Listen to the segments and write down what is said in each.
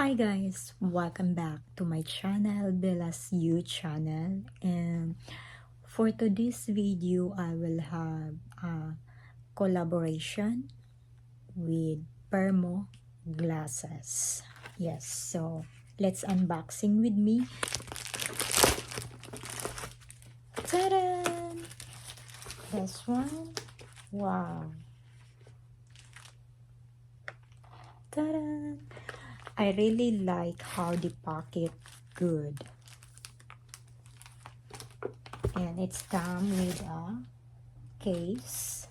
Hi guys, welcome back to my channel, Bella's You channel, and for today's video I will have a collaboration with Permo glasses. Yes, so let's unboxing with me. Ta-da! This one, wow. Ta-da! I really like how the pocket good. And it's come with a case.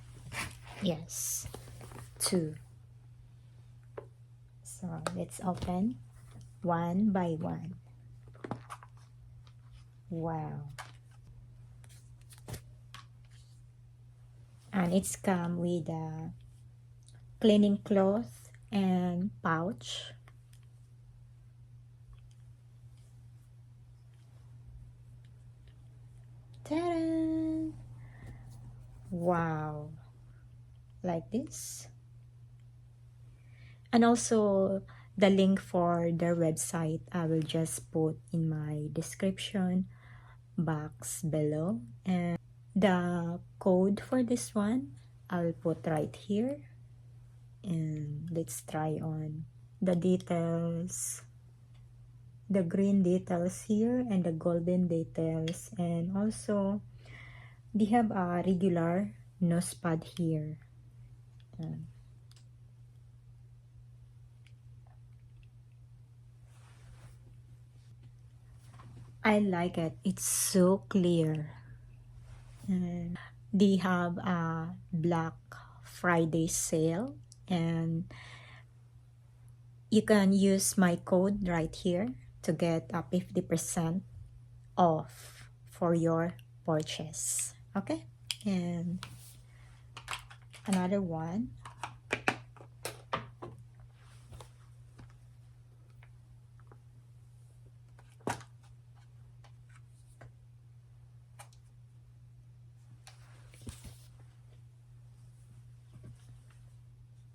Yes, two. So let's open one by one. Wow. And it's come with a cleaning cloth and pouch. Ta-da! Wow. Like this. And also the link for their website I will just put in my description box below, and the code for this one I'll put right here. And let's try on the details, the green details here and the golden details, and also they have a regular nose pad here. I like it, it's so clear. And they have a Black Friday sale, and you can use my code right here to get a 50% off for your purchase. Okay, and another one,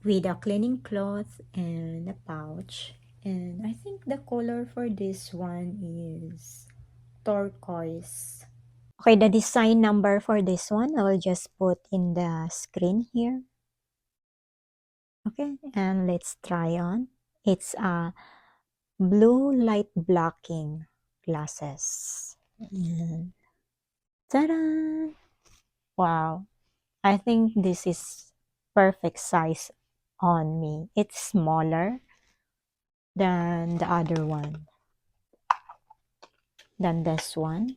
with a cleaning cloth and a pouch. And I think the color for this one is turquoise. Okay, the design number for this one I will just put in the screen here. Okay, and let's try on. It's a blue light blocking glasses. And ta-da! Wow, I think this is perfect size on me. It's smaller than the other one, than this one.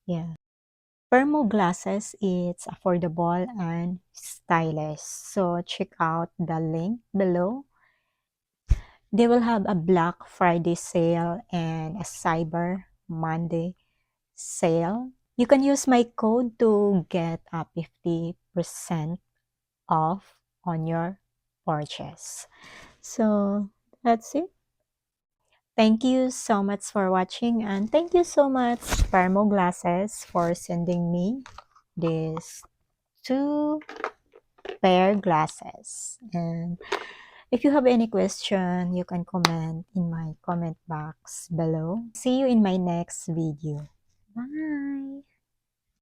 Yeah. Permo glasses, it's affordable and stylish. So check out the link below. They will have a Black Friday sale and a Cyber Monday sale. You can use my code to get a 50% off on your purchase. So that's it. Thank you so much for watching, and thank you so much Permo Glasses for sending me these two pair glasses. And if you have any question, you can comment in my comment box below. See you in my next video. Bye!